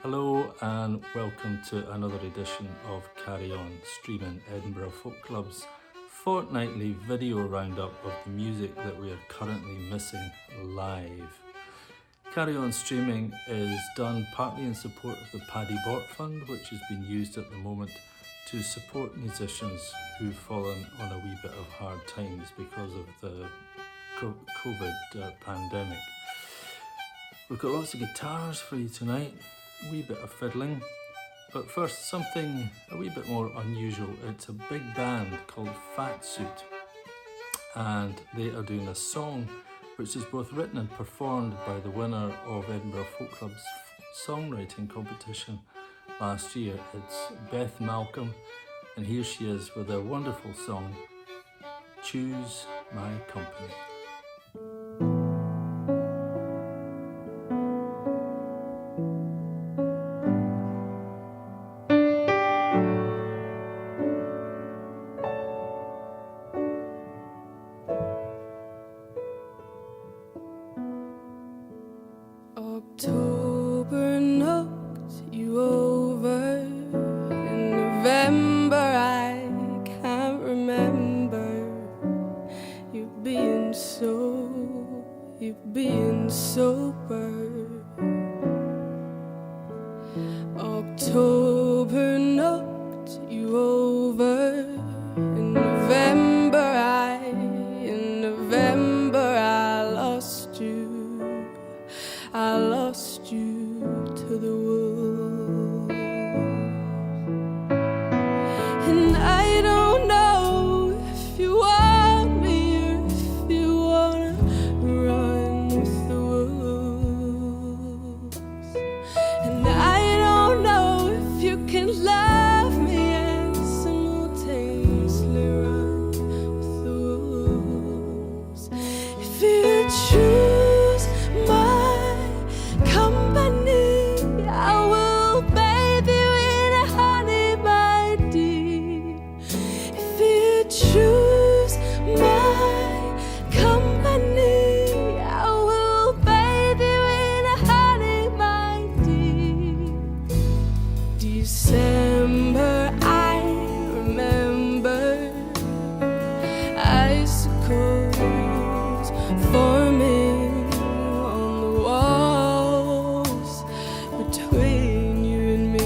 Hello and welcome to another edition of Carry On Streaming, Edinburgh Folk Club's fortnightly video roundup of the music that we are currently missing live. Carry On Streaming is done partly in support of the Paddy Bort Fund, which is being used at the moment to support musicians who've fallen on a wee bit of hard times because of the COVID pandemic. We've got lots of guitars for you tonight, a wee bit of fiddling, but first something a wee bit more unusual. It's a big band called Fat Suit, and they are doing a song which is both written and performed by the winner of Edinburgh Folk Club's songwriting competition last year. It's Beth Malcolm, and here she is with a wonderful song, Choose My Company. October knocked you over. In November I can't remember you being sober. October knocked you over. In November I lost you to the wolves. And I don't know if you want me or if you wanna run with the wolves. And I don't know if you can love me and simultaneously run with the wolves. If you choose my company, I will bathe you in a honey, my dear. If you choose my company, I will bathe you in a honey, my dear. December, I remember icicles forming on the walls between you and me.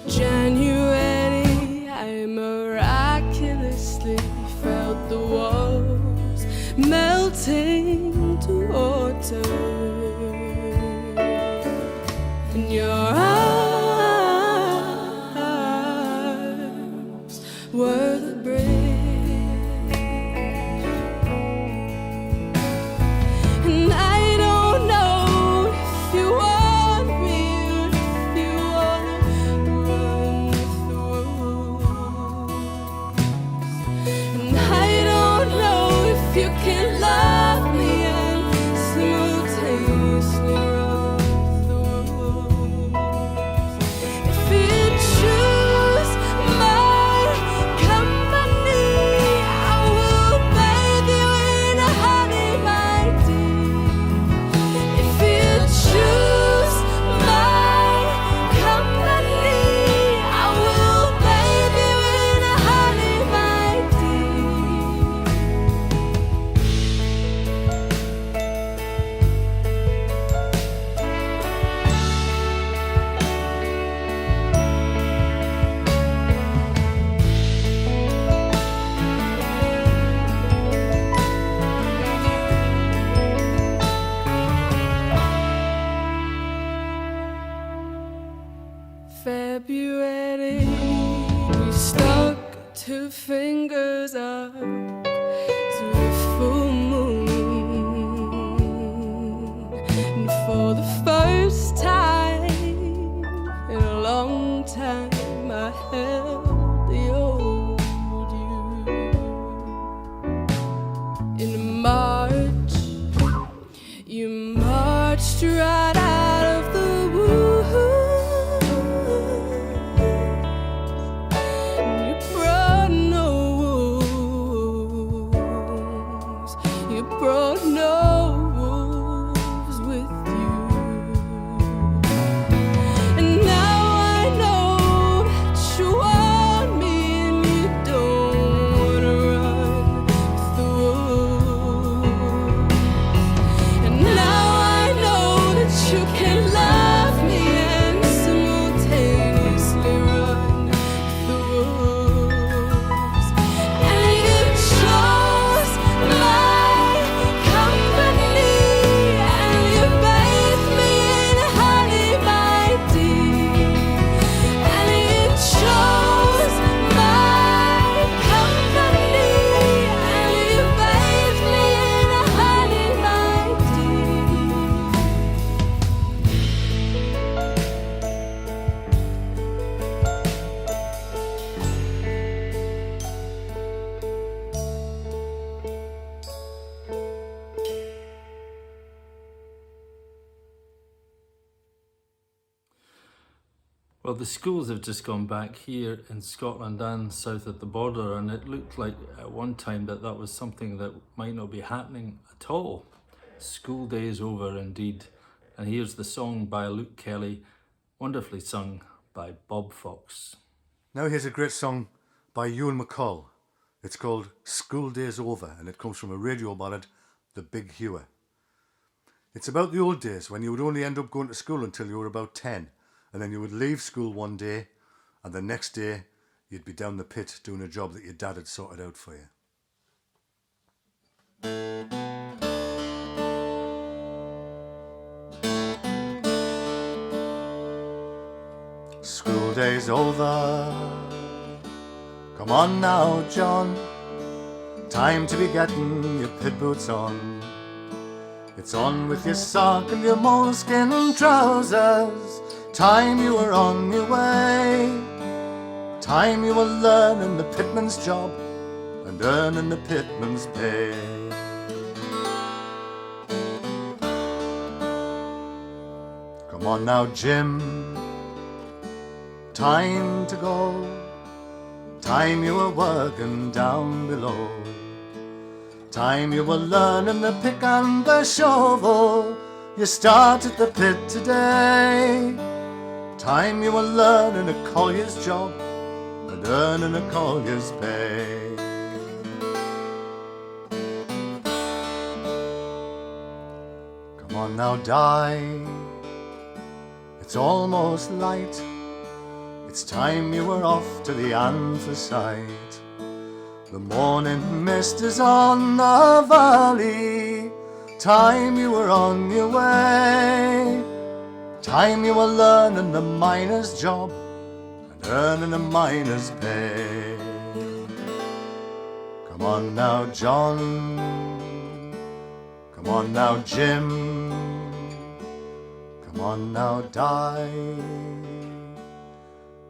January, I miraculously felt the walls melting to water, and your arms were the bridge. And I don't know if you want me or if you wanna run with the wolves. And I don't know if you can love me and simultaneously run with the wolves. If you choose my company, I will bathe you in a honey, my dear. If you choose my company, I will bathe you in a honey, my February, we stuck two fingers up to the full moon, and for the first time in a long time I held the old you. In March, you marched right out of the womb. You brought no wolves. You brought no wolves with Well, the schools have just gone back here in Scotland and south of the border, and it looked like at one time that that was something that might not be happening at all. School days over indeed. And here's the song by Luke Kelly, wonderfully sung by Bob Fox. Now here's a great song by Ewan McCall. It's called School Days Over, and it comes from a radio ballad, The Big Hewer. It's about the old days when you would only end up going to school until you were about 10, and then you would leave school one day, and the next day you'd be down the pit doing a job that your dad had sorted out for you. School day's over. Come on now, John. Time to be getting your pit boots on. It's on with your sock and your moleskin trousers. Time you were on your way. Time you were learning the pitman's job and earning the pitman's pay. Come on now, Jim. Time to go. Time you were working down below. Time you were learning the pick and the shovel. You started the pit today. Time you were learning a collier's job and earning a collier's pay. Come on now, die. It's almost light. It's time you were off to the anthracite. The morning mist is on the valley. Time you were on your way. Time you were learning the miner's job and earning a miner's pay. Come on now, John. Come on now, Jim. Come on now, die.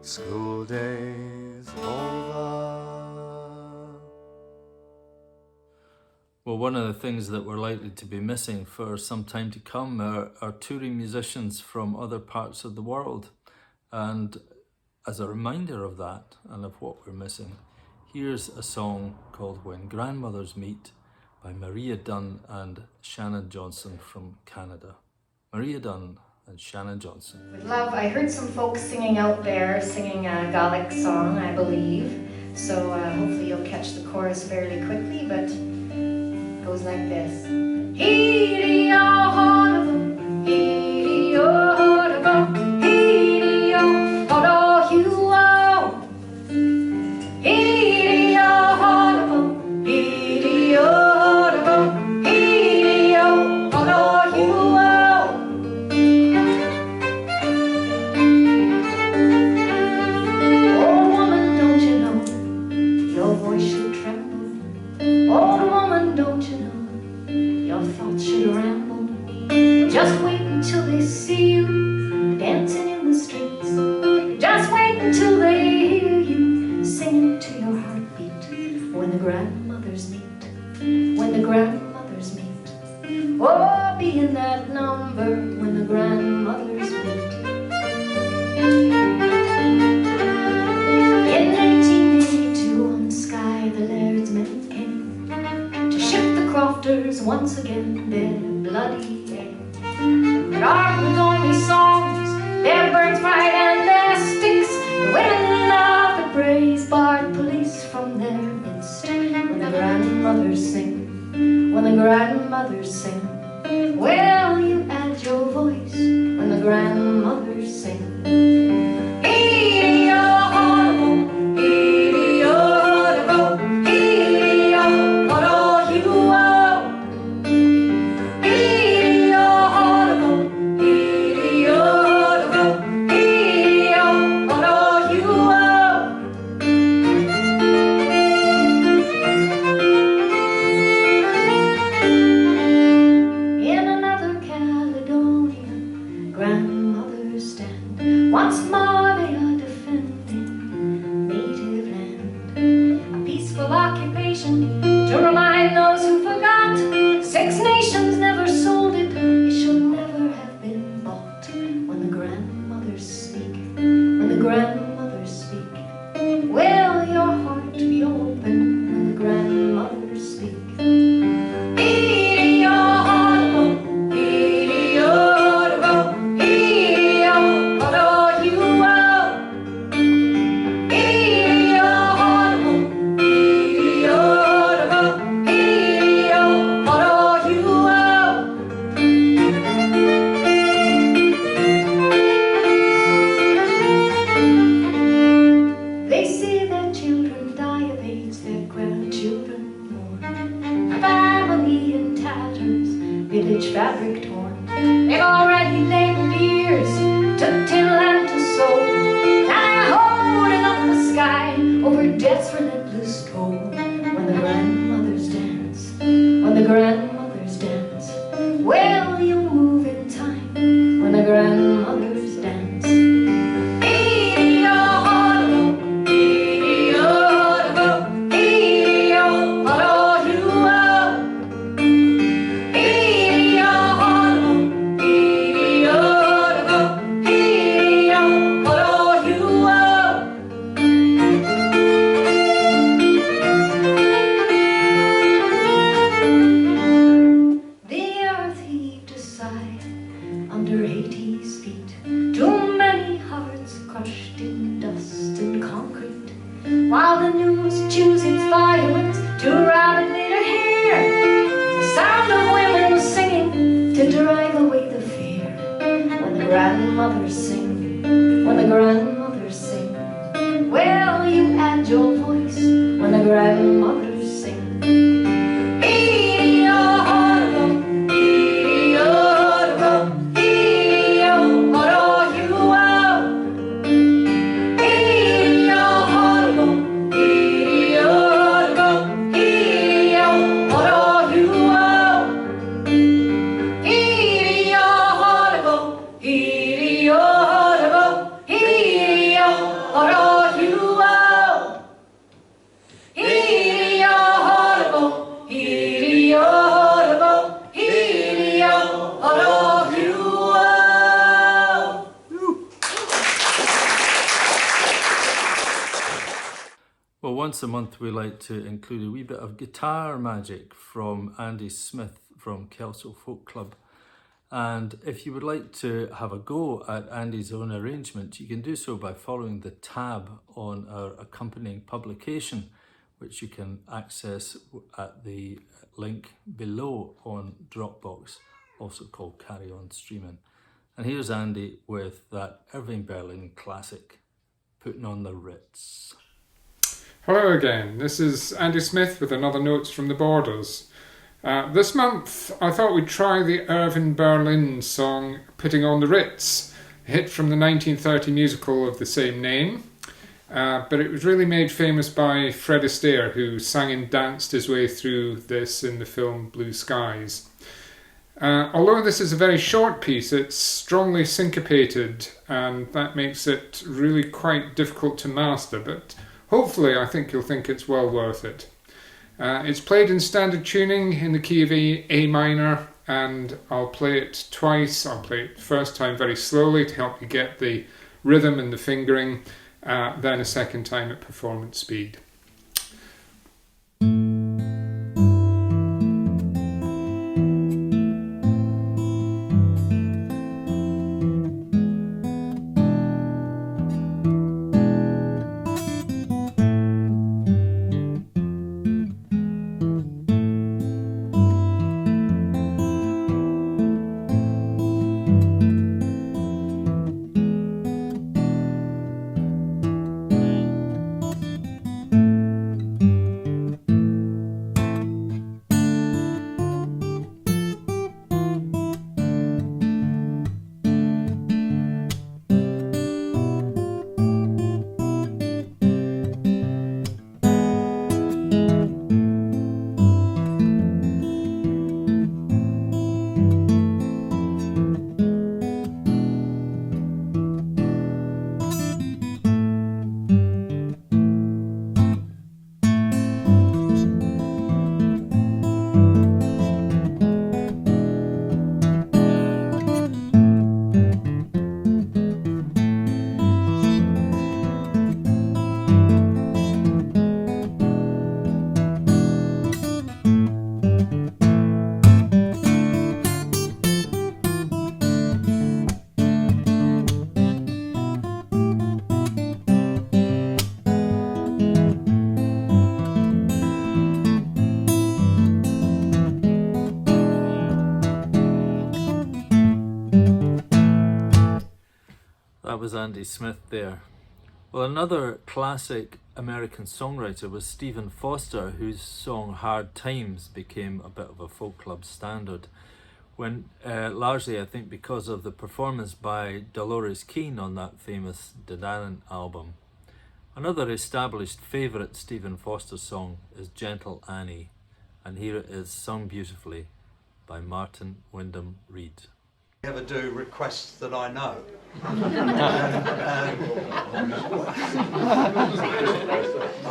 School days over. Well, one of the things that we're likely to be missing for some time to come are touring musicians from other parts of the world. And as a reminder of that and of what we're missing, here's a song called When Grandmothers Meet by Maria Dunn and Shannon Johnson from Canada. Maria Dunn and Shannon Johnson. With love, I heard some folks singing out there, singing a Gaelic song, I believe. So hopefully you'll catch the chorus fairly quickly, but it goes like this. Once again, their bloody air. But ours only songs, their birds fight and their sticks. The women of the praise barred police from their midst. When the grandmothers sing, when the grandmothers sing, will you add your voice when the grandmothers sing? Once more they are defending bondage fabric torn. They've already labeled years to till and to soul. Now they're holding up the sky over death's relentless toll. When the grandmothers dance, when the grandmothers dance, will you move in time? When the grandmothers dance. While the news chews its violence to rapidly to hear the sound of women singing to drive away the fear. When the grandmothers sing, when the grandmothers sing, will you add your voice when the grandmothers sing? Well, once a month we like to include a wee bit of guitar magic from Andy Smith from Kelso Folk Club. And if you would like to have a go at Andy's own arrangement, you can do so by following the tab on our accompanying publication, which you can access at the link below on Dropbox, also called Carry On Streamin. And here's Andy with that Irving Berlin classic, Puttin' on the Ritz. Hello again, this is Andy Smith with another Notes from the Borders. This month I thought we'd try the Irving Berlin song Puttin' on the Ritz, a hit from the 1930 musical of the same name, but it was really made famous by Fred Astaire, who sang and danced his way through this in the film Blue Skies. Although this is a very short piece, it's strongly syncopated, and that makes it really quite difficult to master, but hopefully I think you'll think it's well worth it. It's played in standard tuning in the key of A minor, and I'll play it twice. I'll play it first time very slowly to help you get the rhythm and the fingering, then a second time at performance speed. That was Andy Smith there. Well, another classic American songwriter was Stephen Foster, whose song Hard Times became a bit of a folk club standard. when largely I think because of the performance by Dolores Keane on that famous Dedanan album. Another established favourite Stephen Foster song is Gentle Annie, and here it is sung beautifully by MARTYN WYNDHAM-READ. Ever do requests that I know? I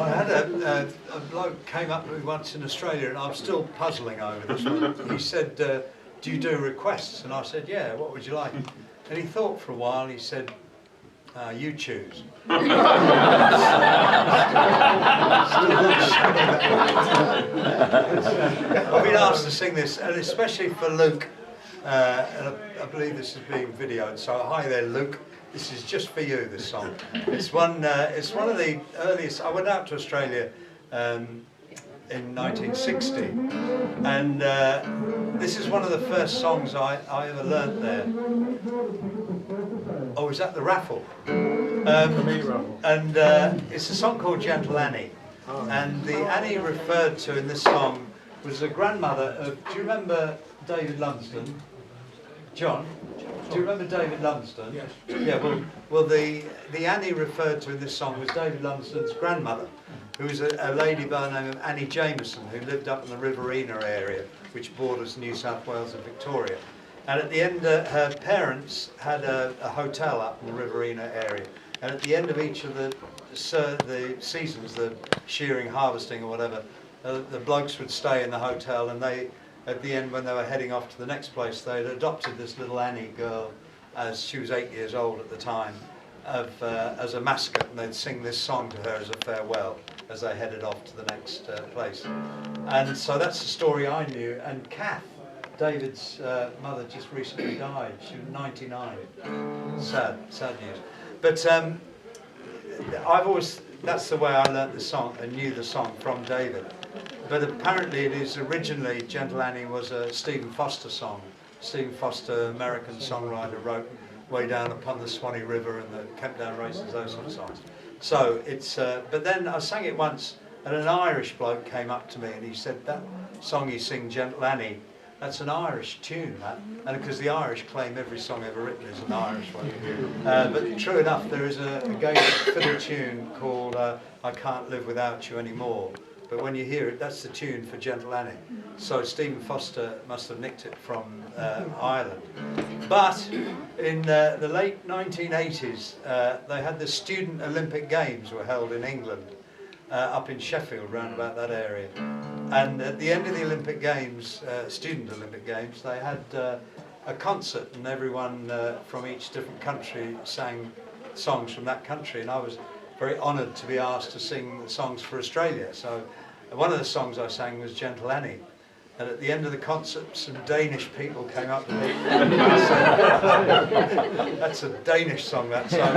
had a bloke came up to me once in Australia, and I'm still puzzling over this one. He said, do you do requests? And I said, yeah, what would you like? And he thought for a while, and he said, you choose. I've been asked to sing this, and especially for Luke, and I believe this is being videoed, so hi there Luke, this is just for you, this song. It's one of the earliest. I went out to Australia in 1960, and this is one of the first songs I ever learnt there. Oh, is that the raffle? And it's a song called Gentle Annie, and the Annie referred to in this song was the grandmother of, do you remember David Lumsden? John, do you remember David Lumsden? Yes. Yeah, well the Annie referred to in this song was David Lumsden's grandmother, who was a lady by the name of Annie Jameson, who lived up in the Riverina area, which borders New South Wales and Victoria. And at the end, her parents had a hotel up in the Riverina area. And at the end of each of the seasons, the shearing, harvesting or whatever, the blokes would stay in the hotel, and they, at the end when they were heading off to the next place, they'd adopted this little Annie girl, as she was 8 years old at the time, as a mascot, and they'd sing this song to her as a farewell as they headed off to the next place. And so that's the story I knew. And Kath, David's mother, just recently died. She was 99. Sad news. But that's the way I learnt the song and knew the song, from David. But apparently it is originally, Gentle Annie was a Stephen Foster song. Stephen Foster, American songwriter, wrote Way Down Upon the Swanee River and the Kemp Down Races, those sort of songs. So it's, but then I sang it once, and an Irish bloke came up to me and he said, that song you sing, Gentle Annie, that's an Irish tune, that. And because the Irish claim every song ever written is an Irish one. But true enough, there is a Gaelic fiddle tune called I Can't Live Without You Anymore. But when you hear it, that's the tune for Gentle Annie. So Stephen Foster must have nicked it from Ireland. But in the late 1980s, they had the Student Olympic Games were held in England, up in Sheffield, round about that area. And at the end of the Olympic Games, Student Olympic Games, they had a concert, and everyone from each different country sang songs from that country. And I was very honoured to be asked to sing songs for Australia. So one of the songs I sang was Gentle Annie. And at the end of the concert, some Danish people came up to me and said, that's a Danish song, that song.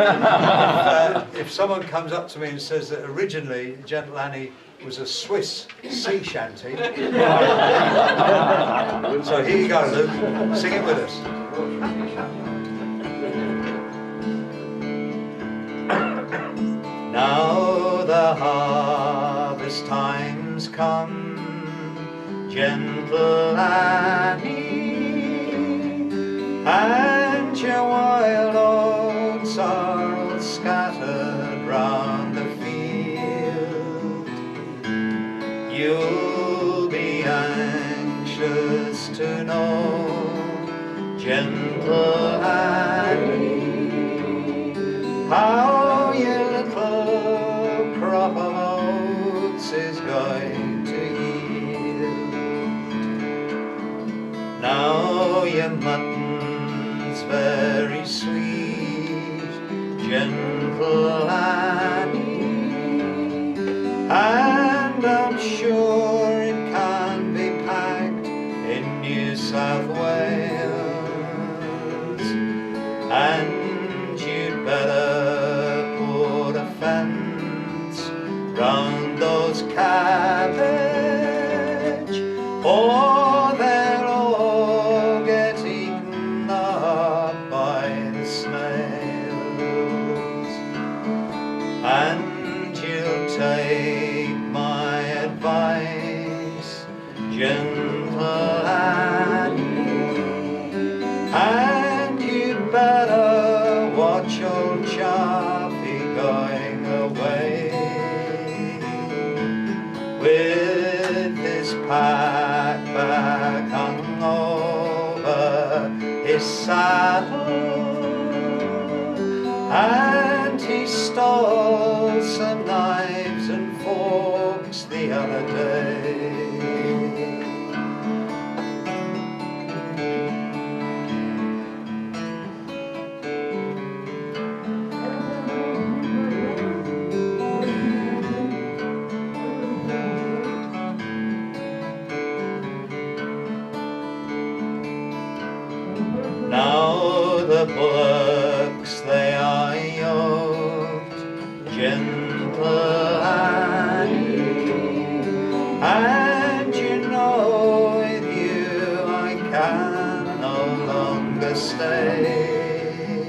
If someone comes up to me and says that originally Gentle Annie was a Swiss sea shanty, so here you go, Luke, sing it with us. Now the harvest time's come, Gentle Annie, and your wild oats are all scattered round the field. You'll be anxious to know, Gentle Annie, how your little crop of oats is going to yield. Now your mutton's very sweet, Gentle Annie, and I'm sure it can be packed in New South Wales, and you'd better put a fence round those cabbage, or they'll all get eaten up by the snails. And you'll take my advice, Gentle Annie, his saddle, and he stole some knives and forks the other day. Now the bullocks they are yoked, gentle and you know with you I can no longer stay.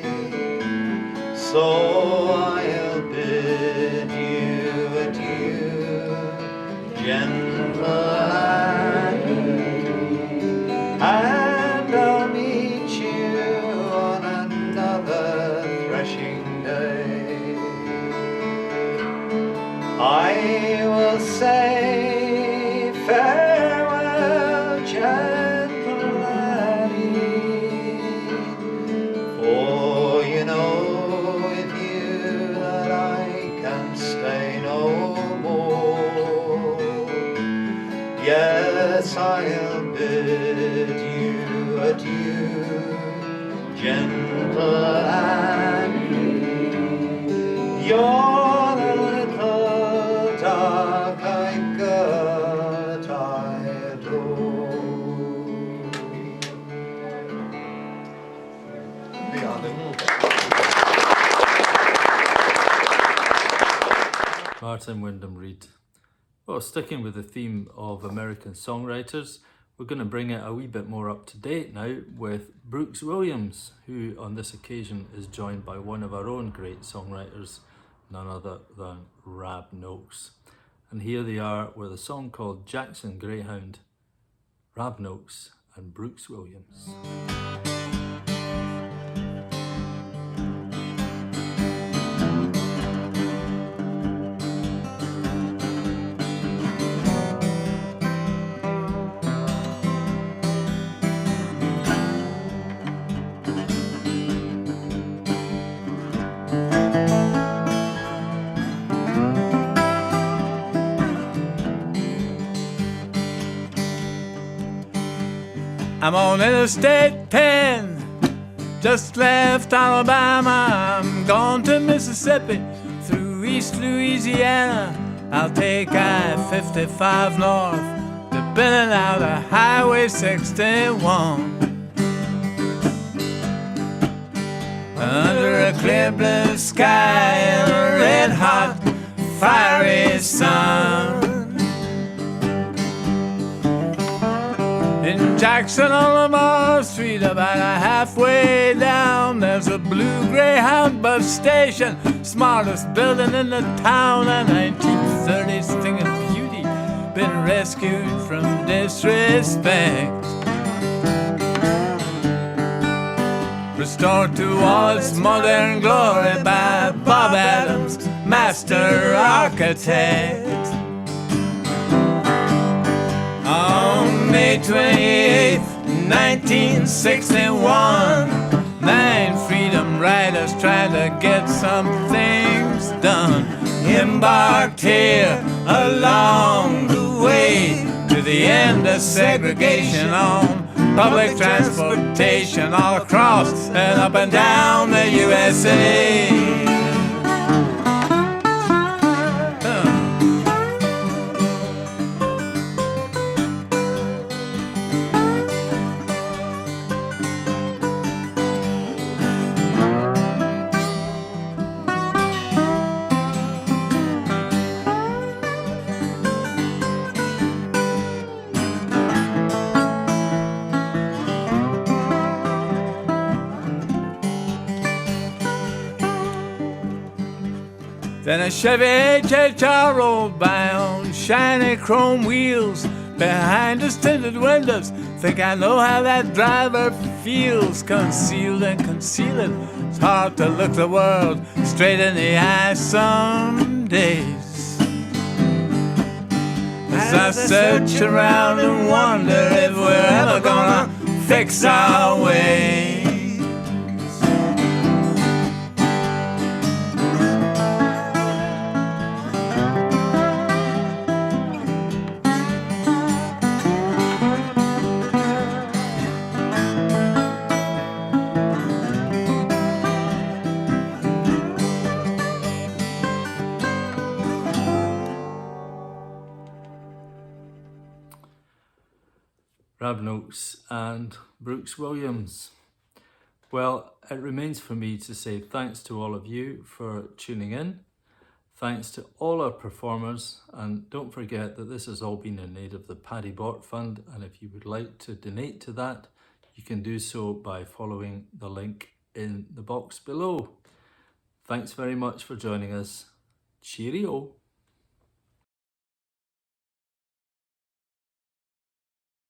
So I'll bid you adieu, gentle and I'll meet you on another threshing day. I will say farewell, gentle laddie, for you know with you that I can stay no more. Yes, I'll bid you adieu, gentle Annie. You're the little dark-eyed girl I adore. Martyn, WYNDHAM-READ. Well, sticking with the theme of American songwriters, we're going to bring it a wee bit more up to date now with Brooks Williams, who on this occasion is joined by one of our own great songwriters, none other than Rab Noakes. And here they are with a song called Jackson Greyhound, Rab Noakes and Brooks Williams. I'm on Interstate 10, just left Alabama. I'm gone to Mississippi, through East Louisiana. I'll take I-55 north, depending out of Highway 61. Under a clear blue sky and a red-hot, fiery sun. In Jackson on Lamar Street, about a halfway down, there's a blue Greyhound bus station, smartest building in the town. A 1930s thing of beauty, been rescued from disrespect, restored to all its modern glory by Bob Adams, master architect. On May 28th, 1961, 9 freedom riders tried to get some things done. Embarked here along the way to the end of segregation on public transportation all across and up and down the USA. Then a Chevy HHR rolled by on shiny chrome wheels. Behind his tinted windows, think I know how that driver feels. Concealed and concealing, it's hard to look the world straight in the eye some days. As I search around and wonder if we're ever gonna fix our ways. Noakes and Brooks Williams. Well, it remains for me to say thanks to all of you for tuning in. Thanks to all our performers, and don't forget that this has all been in aid of the Paddy Bort Fund, and if you would like to donate to that, you can do so by following the link in the box below. Thanks very much for joining us. Cheerio.